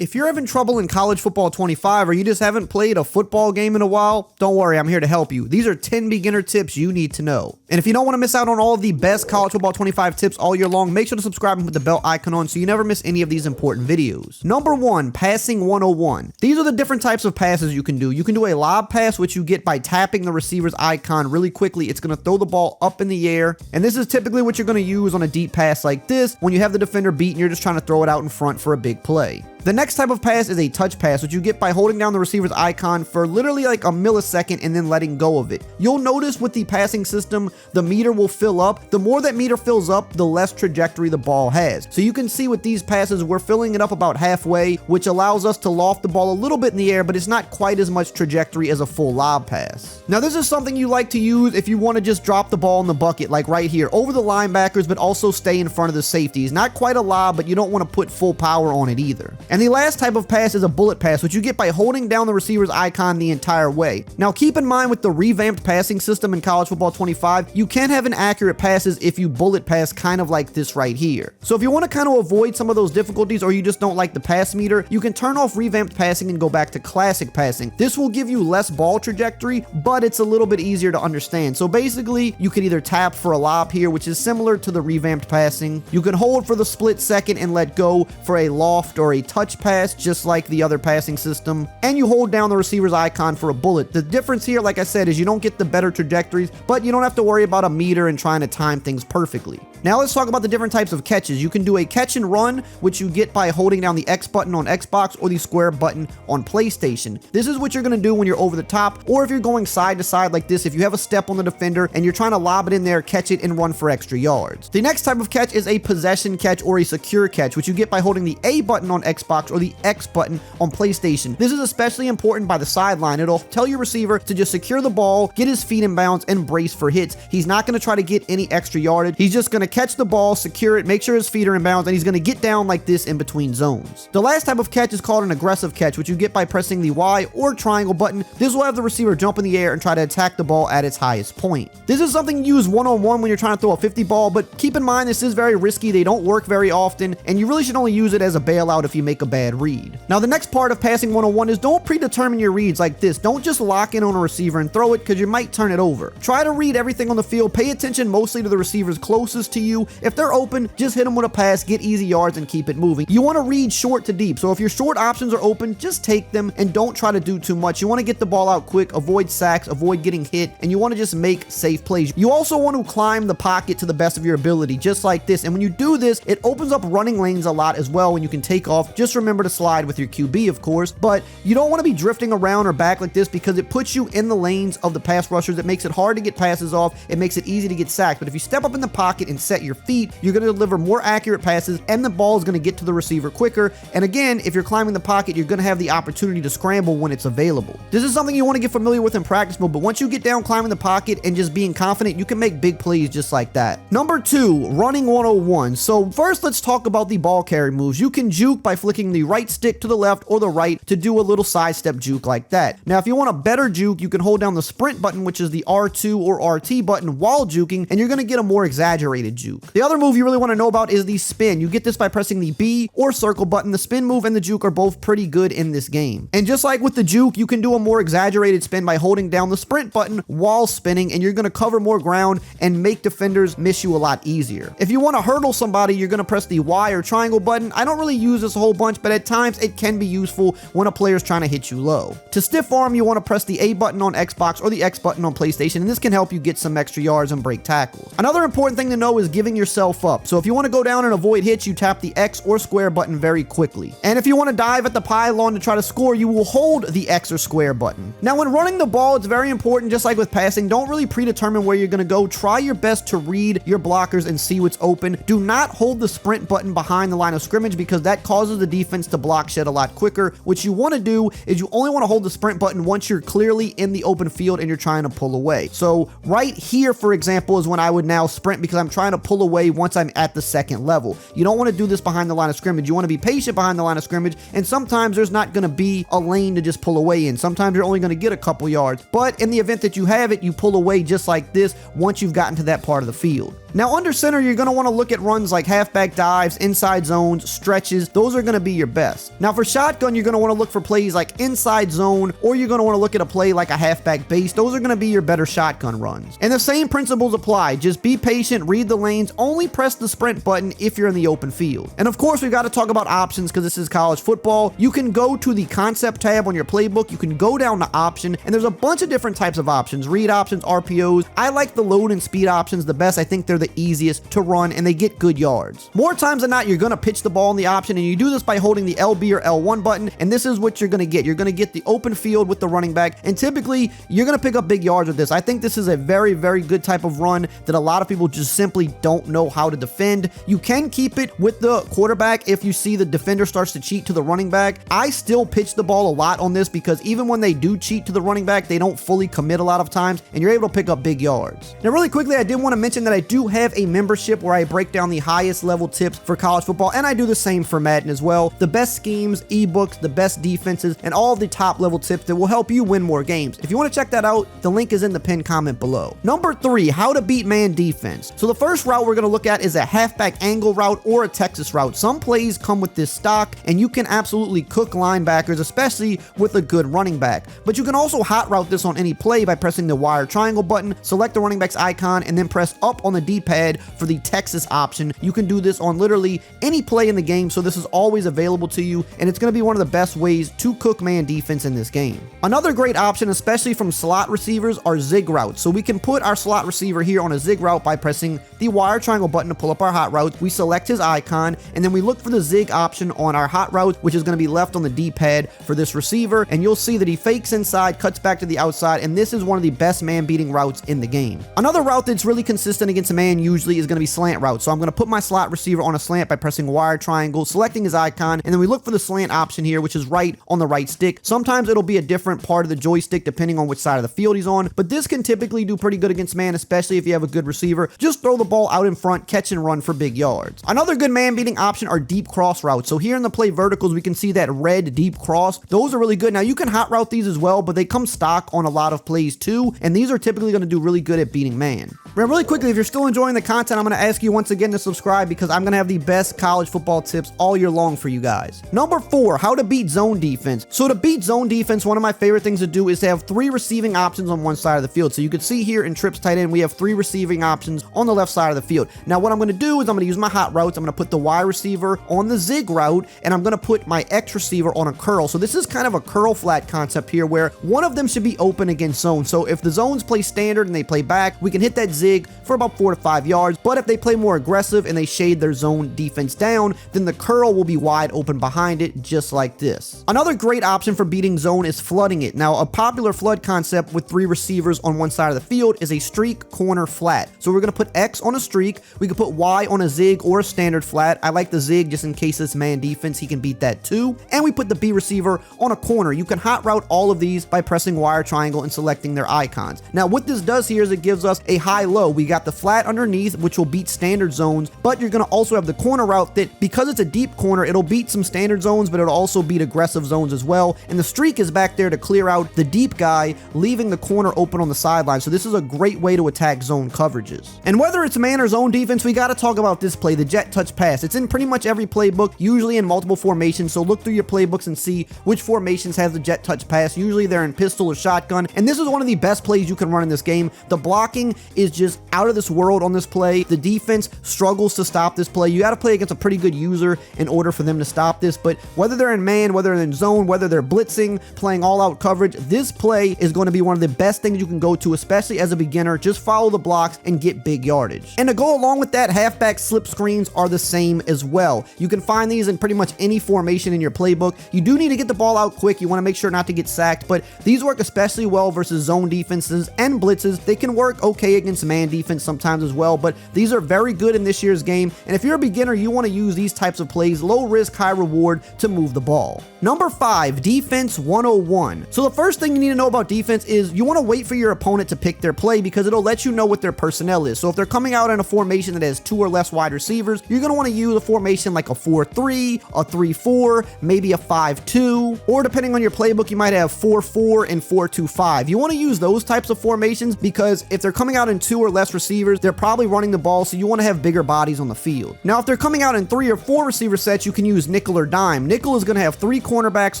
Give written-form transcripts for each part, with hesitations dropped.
If you're having trouble in College Football 25 or you just haven't played a football game in a while, don't worry, I'm here to help you. These are 10 beginner tips you need to know. And if you don't want to miss out on all of the best College Football 25 tips all year long, make sure to subscribe and put the bell icon on so you never miss any of these important videos. Number 1, Passing 101. These are the different types of passes you can do. You can do a lob pass, which you get by tapping the receiver's icon really quickly. It's going to throw the ball up in the air. And this is typically what you're going to use on a deep pass like this when you have the defender beat and you're just trying to throw it out in front for a big play. The next type of pass is a touch pass, which you get by holding down the receiver's icon for literally like a millisecond and then letting go of it. You'll notice with the passing system, the meter will fill up. The more that meter fills up, the less trajectory the ball has. So you can see with these passes, we're filling it up about halfway, which allows us to loft the ball a little bit in the air, but it's not quite as much trajectory as a full lob pass. Now, this is something you like to use if you want to just drop the ball in the bucket, like right here, over the linebackers, but also stay in front of the safeties. Not quite a lob, but you don't want to put full power on it either. And the last type of pass is a bullet pass, which you get by holding down the receiver's icon the entire way. Now, keep in mind with the revamped passing system in College Football 25, you can have inaccurate passes if you bullet pass kind of like this right here. So if you want to kind of avoid some of those difficulties or you just don't like the pass meter, you can turn off revamped passing and go back to classic passing. This will give you less ball trajectory, but it's a little bit easier to understand. So basically, you can either tap for a lob here, which is similar to the revamped passing. You can hold for the split second and let go for a loft or a touch pass, just like the other passing system, and you hold down the receiver's icon for a bullet. The difference here, like I said, is you don't get the better trajectories, but you don't have to worry about a meter and trying to time things perfectly. Now let's talk about the different types of catches. You can do a catch and run, which you get by holding down the X button on Xbox or the square button on PlayStation. This is what you're going to do when you're over the top, or if you're going side to side like this, if you have a step on the defender and you're trying to lob it in there, catch it and run for extra yards. The next type of catch is a possession catch or a secure catch, which you get by holding the A button on Xbox or the X button on PlayStation. This is especially important by the sideline. It'll tell your receiver to just secure the ball, get his feet in bounds, and brace for hits. He's not going to try to get any extra yardage. He's just going to catch the ball, secure it, make sure his feet are in bounds, and he's going to get down like this in between zones. The last type of catch is called an aggressive catch, which you get by pressing the Y or triangle button. This will have the receiver jump in the air and try to attack the ball at its highest point. This is something you use one-on-one when you're trying to throw a 50 ball, but keep in mind this is very risky. They don't work very often, and you really should only use it as a bailout if you make a bad read. Now, the next part of passing 101 is don't predetermine your reads like this. Don't just lock in on a receiver and throw it because you might turn it over. Try to read everything on the field. Pay attention mostly to the receivers closest to you. If they're open, just hit them with a pass, get easy yards, and keep it moving. You want to read short to deep. So if your short options are open, just take them and don't try to do too much. You want to get the ball out quick, avoid sacks, avoid getting hit, and you want to just make safe plays. You also want to climb the pocket to the best of your ability, just like this. And when you do this, it opens up running lanes a lot as well when you can take off. Just remember to slide with your QB, of course, but you don't want to be drifting around or back like this because it puts you in the lanes of the pass rushers. It makes it hard to get passes off. It makes it easy to get sacked. But if you step up in the pocket and set your feet, you're going to deliver more accurate passes and the ball is going to get to the receiver quicker. And again, if you're climbing the pocket, you're going to have the opportunity to scramble when it's available. This is something you want to get familiar with in practice mode, but once you get down climbing the pocket and just being confident, you can make big plays just like that. Number 2, running 101. So first, let's talk about the ball carry moves. You can juke by flicking the right stick to the left or the right to do a little sidestep juke like that. Now, if you want a better juke, you can hold down the sprint button, which is the R2 or RT button while juking, and you're going to get a more exaggerated juke. The other move you really want to know about is the spin. You get this by pressing the B or circle button. The spin move and the juke are both pretty good in this game. And just like with the juke, you can do a more exaggerated spin by holding down the sprint button while spinning, and you're going to cover more ground and make defenders miss you a lot easier. If you want to hurdle somebody, you're going to press the Y or triangle button. I don't really use this a whole bunch, but at times it can be useful when a player's trying to hit you low. To stiff arm, you want to press the A button on Xbox or the X button on PlayStation, and this can help you get some extra yards and break tackles. Another important thing to know is giving yourself up. So if you want to go down and avoid hits, you tap the X or square button very quickly. And if you want to dive at the pylon to try to score, you will hold the X or square button. Now, when running the ball, it's very important, just like with passing, don't really predetermine where you're going to go. Try your best to read your blockers and see what's open. Do not hold the sprint button behind the line of scrimmage because that causes the defense to block shed a lot quicker. What you want to do is you only want to hold the sprint button once you're clearly in the open field and you're trying to pull away. So right here, for example, is when I would now sprint because I'm trying to to pull away once I'm at the second level. You don't want to do this behind the line of scrimmage. You want to be patient behind the line of scrimmage, and sometimes there's not going to be a lane to just pull away in. Sometimes you're only going to get a couple yards, but in the event that you have it, you pull away just like this once you've gotten to that part of the field. Now, under center, you're going to want to look at runs like halfback dives, inside zones, stretches. Those are going to be your best. Now, for shotgun, you're going to want to look for plays like inside zone, or you're going to want to look at a play like a halfback base. Those are going to be your better shotgun runs. And the same principles apply. Just be patient, read the lanes, only press the sprint button if you're in the open field. And of course, we've got to talk about options because this is college football. You can go to the concept tab on your playbook. You can go down to option, and there's a bunch of different types of options, read options, RPOs. I like the load and speed options the best. I think they're the easiest to run and they get good yards. More times than not, you're going to pitch the ball in the option, and you do this by holding the LB or L1 button, and this is what you're going to get. You're going to get the open field with the running back, and typically you're going to pick up big yards with this. I think this is a very, very good type of run that a lot of people just simply don't know how to defend. You can keep it with the quarterback if you see the defender starts to cheat to the running back. I still pitch the ball a lot on this because even when they do cheat to the running back, they don't fully commit a lot of times, and you're able to pick up big yards. Now, really quickly, I did want to mention that I do have a membership where I break down the highest level tips for college football, and I do the same for Madden as well. The best schemes, ebooks, the best defenses, and all of the top level tips that will help you win more games. If you want to check that out, the link is in the pinned comment below. Number 3, how to beat man defense. So the first route we're going to look at is a halfback angle route or a Texas route. Some plays come with this stock, and you can absolutely cook linebackers, especially with a good running back. But you can also hot route this on any play by pressing the wire triangle button, select the running back's icon, and then press up on the D-pad for the Texas option. You can do this on literally any play in the game, so this is always available to you, and it's going to be one of the best ways to cook man defense in this game. Another great option, especially from slot receivers, are zig routes. So we can put our slot receiver here on a zig route by pressing the wire triangle button to pull up our hot route. We select his icon, and then we look for the zig option on our hot route, which is going to be left on the D-pad for this receiver, and you'll see that he fakes inside, cuts back to the outside, and this is one of the best man-beating routes in the game. Another route that's really consistent against a man usually is going to be slant route. So I'm going to put my slot receiver on a slant by pressing wire triangle, selecting his icon, and then we look for the slant option here, which is right on the right stick. Sometimes it'll be a different part of the joystick depending on which side of the field he's on, but this can typically do pretty good against man, especially if you have a good receiver. Just throw the ball out in front, catch and run for big yards. Another good man-beating option are deep cross routes. So here in the play verticals, we can see that red deep cross. Those are really good. Now you can hot route these as well, but they come stock on a lot of plays too, and these are typically going to do really good at beating man. Now, really quickly, if you're still enjoying the content, I'm going to ask you once again to subscribe because I'm going to have the best college football tips all year long for you guys. Number 4, how to beat zone defense. So to beat zone defense, one of my favorite things to do is to have 3 receiving options on one side of the field. So you can see here in trips tight end, we have 3 receiving options on the left side of the field. Now what I'm going to do is I'm going to use my hot routes. I'm going to put the Y receiver on the zig route, and I'm going to put my X receiver on a curl. So this is kind of a curl flat concept here where one of them should be open against zone. So if the zones play standard and they play back, we can hit that zig for about 4 to 5 yards. But if they play more aggressive and they shade their zone defense down, then the curl will be wide open behind it, just like this. Another great option for beating zone is flooding it. Now, a popular flood concept with 3 receivers on one side of the field is a streak corner flat. So we're going to put X on a streak. We can put Y on a zig or a standard flat. I like the zig just in case it's man defense, he can beat that too. And we put the B receiver on a corner. You can hot route all of these by pressing wire triangle and selecting their icons. Now, what this does here is it gives us a high-low. We got the flat underneath, which will beat standard zones, but you're going to also have the corner route that, because it's a deep corner, it'll beat some standard zones, but it'll also beat aggressive zones as well. And the streak is back there to clear out the deep guy, leaving the corner open on the sideline. So this is a great way to attack zone coverages. And whether it's man or zone defense, we got to talk about this play, the jet touch pass. It's in pretty much every playbook, usually in multiple formations. So look through your playbooks and see which formations have the jet touch pass. Usually they're in pistol or shotgun. And this is one of the best plays you can run in this game. The blocking is just out of this world on this play. The defense struggles to stop this play. You got to play against a pretty good user in order for them to stop this. But whether they're in man, whether they're in zone, whether they're blitzing, playing all out coverage, this play is going to be one of the best things you can go to, especially as a beginner. Just follow the blocks and get big yardage. And to go along with that, halfback slip screens are the same as well. You can find these in pretty much any formation in your playbook. You do need to get the ball out quick. You want to make sure not to get sacked, but these work especially well versus zone defenses and blitzes. They can work okay against man defense sometimes as well, but these are very good in this year's game, and if you're a beginner, you want to use these types of plays, low risk, high reward, to move the ball. Number 5, Defense 101. So the first thing you need to know about defense is you want to wait for your opponent to pick their play because it'll let you know what their personnel is. So if they're coming out in a formation that has 2 or less wide receivers, you're going to want to use a formation like a 4-3, a 3-4, maybe a 5-2, or depending on your playbook, you might have 4-4 and 4-2-5. You want to use those types of formations because if they're coming out in 2 or less receivers, they're probably running the ball, so you want to have bigger bodies on the field. Now, if they're coming out in 3 or 4 receiver sets, you can use nickel or dime. Nickel is going to have 3 cornerbacks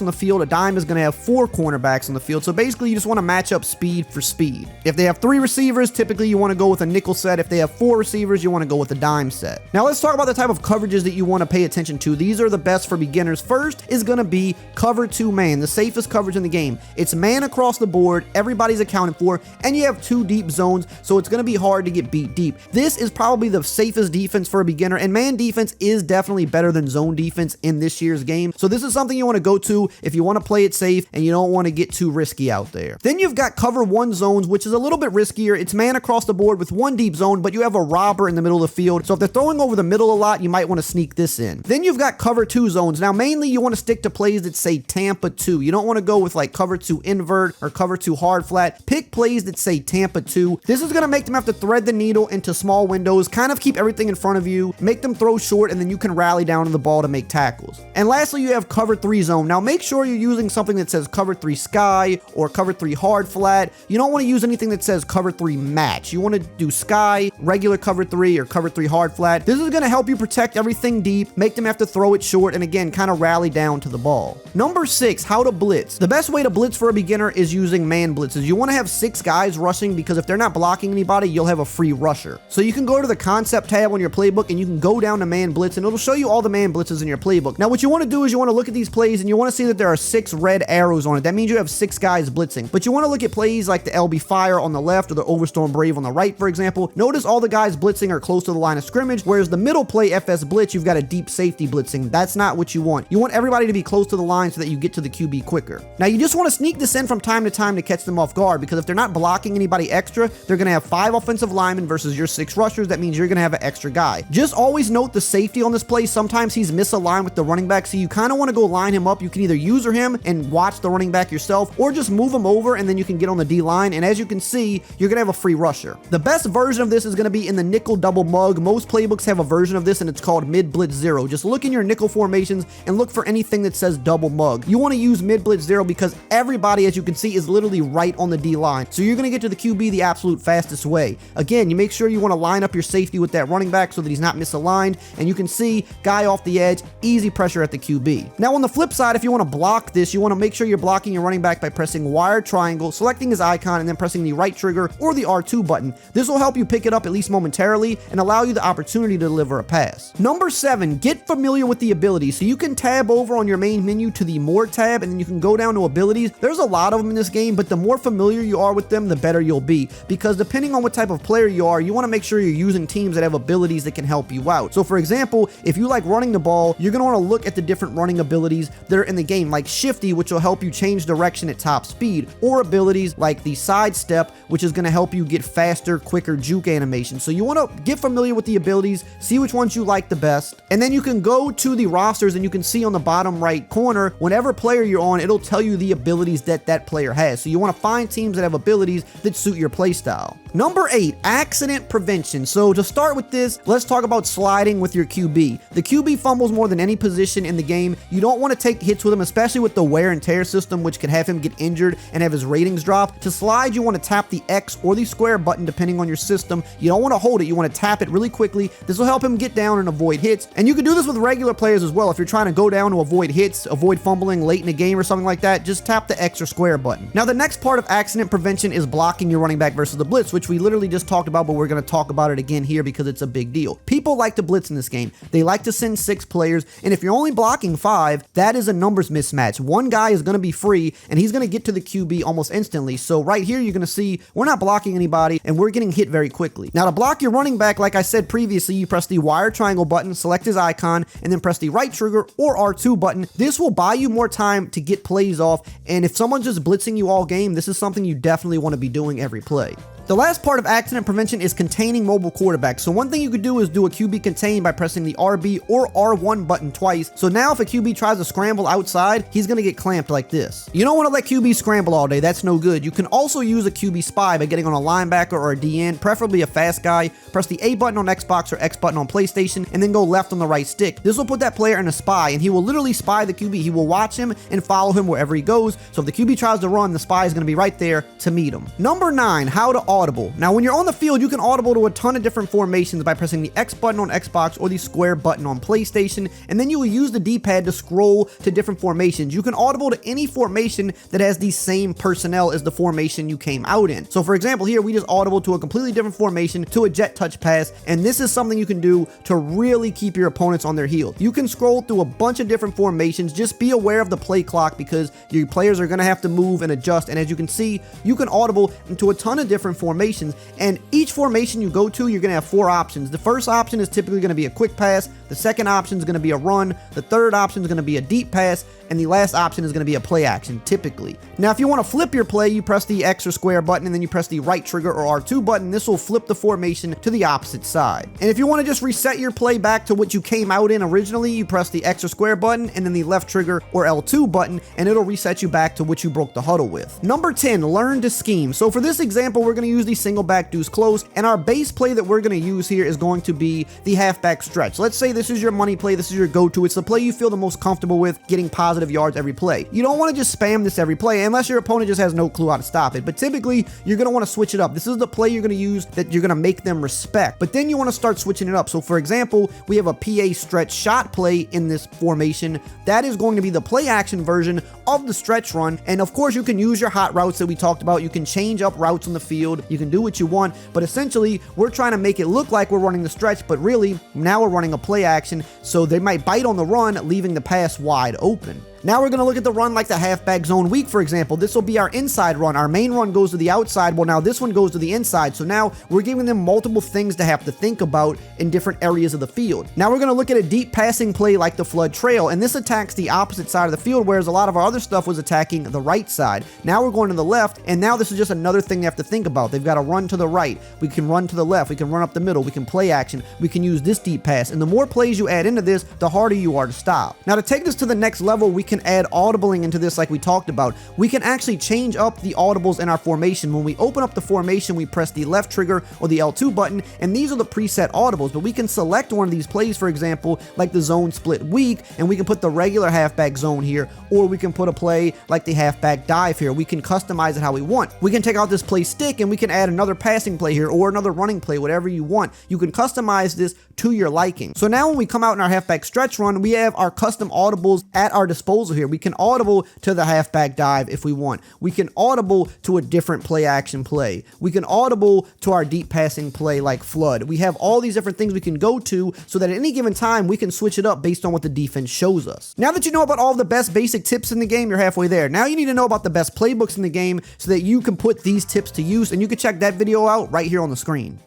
on the field. A dime is going to have 4 cornerbacks on the field. So basically, you just want to match up speed for speed. If they have 3 receivers, typically you want to go with a nickel set. If they have 4 receivers, you want to go with a dime set. Now, let's talk about the type of coverages that you want to pay attention to. These are the best for beginners. First is going to be cover 2 man, the safest coverage in the game. It's man across the board, everybody's accounted for, and you have 2 deep zones, so it's going to be hard to get beat deep. This is probably the safest defense for a beginner, and man defense is definitely better than zone defense in this year's game. So this is something you want to go to if you want to play it safe and you don't want to get too risky out there. Then you've got cover 1 zones, which is a little bit riskier. It's man across the board with 1 deep zone, but you have a robber in the middle of the field. So if they're throwing over the middle a lot, you might want to sneak this in. Then you've got cover 2 zones. Now, mainly you want to stick to plays that say Tampa 2. You don't want to go with like cover 2 invert or cover 2 hard flat. Pick plays that say Tampa 2. This is going to make them have to thread the needle into small windows, kind of keep everything in front of you, make them throw short, and then you can rally down to the ball to make tackles. And lastly, you have cover 3 zone. Now, make sure you're using something that says cover 3 sky or cover 3 hard flat. You don't want to use anything that says cover 3 match. You want to do sky, regular cover 3, or cover 3 hard flat. This is going to help you protect everything deep, make them have to throw it short, and again, kind of rally down to the ball. Number 6, how to blitz. The best way to blitz for a beginner is using man blitzes. You want to have 6 guys rushing because if they're not blocking anybody, you'll have a free rusher. So you can go to the concept tab on your playbook and you can go down to man blitz and it'll show you all the man blitzes in your playbook. Now, what you want to do is you want to look at these plays and you want to see that there are 6 red arrows on it. That means you have 6 guys blitzing. But you want to look at plays like the LB Fire on the left or the Overstorm Brave on the right, for example. Notice all the guys blitzing are close to the line of scrimmage, whereas the middle play FS blitz, you've got a deep safety blitzing. That's not what you want. You want everybody to be close to the line so that you get to the QB quicker. Now, you just want to sneak this in from time to time to catch them off guard, because if they're not blocking anybody extra, they're going to have 5 offensive linemen versus your 6 rushers. That means you're going to have an extra guy. Just always note the safety on this play. Sometimes he's misaligned with the running back, so you kind of want to go line him up. You can either user him and watch the running back yourself, or just move him over and then you can get on the D line, and as you can see, you're going to have a free rusher. The best version of this is going to be in the nickel double mug. Most playbooks have a version of this and it's called mid blitz 0. Just look in your nickel formations and look for anything that says double mug. You want to use mid blitz 0 because everybody, as you can see, is literally right on the D line. So you're going to get to the QB the absolute fastest way. Again, you make sure you want to line up your safety with that running back so that he's not misaligned, and you can see guy off the edge, easy pressure at the QB. Now on the flip side, if you want to block this, you want to make sure you're blocking your running back by pressing wire triangle, selecting his icon, and then pressing the right trigger or the R2 button. This will help you pick it up at least momentarily and allow you the opportunity to deliver a pass. Number 7, get familiar with the abilities. So you can tab over on your main menu to the more tab, and then you can go down to abilities. There's a lot of them in this game, but the more familiar you are with them, the better you'll be, because depending on what type of player you are, you want to make sure you're using teams that have abilities that can help you out. So for example, if you like running the ball, you're going to want to look at the different running abilities that are in the game, like Shifty, which will help you change direction at top speed, or abilities like the sidestep, which is going to help you get faster, quicker juke animation. So you want to get familiar with the abilities, see which ones you like the best, and then you can go to the rosters and you can see on the bottom right corner, whenever player you're on, it'll tell you the abilities that that player has. So you want to find teams that have abilities that suit your play style. Number 8, accident prevention. So to start with this, let's talk about sliding with your QB. The QB fumbles more than any position in the game. You don't want to take hits with him, especially with the wear and tear system, which can have him get injured and have his ratings drop. To slide, you want to tap the X or the square button depending on your system. You don't want to hold it. You want to tap it really quickly. This will help him get down and avoid hits. And you can do this with regular players as well. If you're trying to go down to avoid hits, avoid fumbling late in a game or something like that, just tap the X or square button. Now, the next part of accident prevention is blocking your running back versus the blitz, which we literally just talked about, but we're going to talk about it again here because it's a big deal. People like to blitz in this game. They like to send 6 players, and if you're only blocking 5, that is a numbers mismatch. One guy is going to be free, and he's going to get to the QB almost instantly. So right here, you're going to see we're not blocking anybody, and we're getting hit very quickly. Now, to block your running back, like I said previously, you press the wire triangle button, select his icon, and then press the right trigger or R2 button. This will buy you more time to get plays off, and if someone's just blitzing you all game, this is something you definitely want to be doing every play. The last part of accident prevention is containing mobile quarterbacks. So one thing you could do is do a QB contain by pressing the RB or R1 button twice. So now if a QB tries to scramble outside, he's going to get clamped like this. You don't want to let QB scramble all day. That's no good. You can also use a QB spy by getting on a linebacker or a DN, preferably a fast guy. Press the A button on Xbox or X button on PlayStation, and then go left on the right stick. This will put that player in a spy, and he will literally spy the QB. He will watch him and follow him wherever he goes. So if the QB tries to run, the spy is going to be right there to meet him. Number 9, how to audible. Now, when you're on the field, you can audible to a ton of different formations by pressing the X button on Xbox or the square button on PlayStation, and then you will use the D-pad to scroll to different formations. You can audible to any formation that has the same personnel as the formation you came out in. So for example, here we just audible to a completely different formation to a jet touch pass, and this is something you can do to really keep your opponents on their heels. You can scroll through a bunch of different formations. Just be aware of the play clock because your players are going to have to move and adjust, and as you can see, you can audible into a ton of different formations, and each formation you go to, you're going to have 4 options. The first option is typically going to be a quick pass, the second option is going to be a run, the third option is going to be a deep pass, and the last option is going to be a play action, typically. Now, if you want to flip your play, you press the X or square button, and then you press the right trigger or R2 button. This will flip the formation to the opposite side. And if you want to just reset your play back to what you came out in originally, you press the X or square button, and then the left trigger or L2 button, and it'll reset you back to what you broke the huddle with. Number 10, learn to scheme. So for this example, we're going to use the single back deuce close, and our base play that we're going to use here is going to be the halfback stretch. Let's say this is your money play, this is your go-to. It's the play you feel the most comfortable with, getting positive yards every play. You don't want to just spam this every play unless your opponent just has no clue how to stop it, but typically you're going to want to switch it up. This is the play you're going to use that you're going to make them respect, but then you want to start switching it up. So for example, we have a PA stretch shot play in this formation. That is going to be the play action version of the stretch run, and of course you can use your hot routes that we talked about. You can change up routes on the field, you can do what you want, but essentially we're trying to make it look like we're running the stretch, but really now we're running a play action, so they might bite on the run, leaving the pass wide open. Now we're going to look at the run like the halfback zone weak, for example. This will be our inside run. Our main run goes to the outside. Well, now this one goes to the inside. So now we're giving them multiple things to have to think about in different areas of the field. Now we're going to look at a deep passing play like the flood trail, and this attacks the opposite side of the field, whereas a lot of our other stuff was attacking the right side. Now we're going to the left, and now this is just another thing they have to think about. They've got to run to the right. We can run to the left. We can run up the middle. We can play action. We can use this deep pass, and the more plays you add into this, the harder you are to stop. Now to take this to the next level, we can add audibling into this like we talked about. We can actually change up the audibles in our formation. When we open up the formation, we press the left trigger or the L2 button, and these are the preset audibles, but we can select one of these plays, for example, like the zone split weak, and we can put the regular halfback zone here, or we can put a play like the halfback dive here. We can customize it how we want. We can take out this play stick and we can add another passing play here or another running play, whatever you want. You can customize this to your liking. So now when we come out in our halfback stretch run, we have our custom audibles at our disposal here. We can audible to the halfback dive if we want. We can audible to a different play action play. We can audible to our deep passing play like flood. We have all these different things we can go to so that at any given time we can switch it up based on what the defense shows us. Now that you know about all the best basic tips in the game, you're halfway there. Now you need to know about the best playbooks in the game so that you can put these tips to use, and you can check that video out right here on the screen.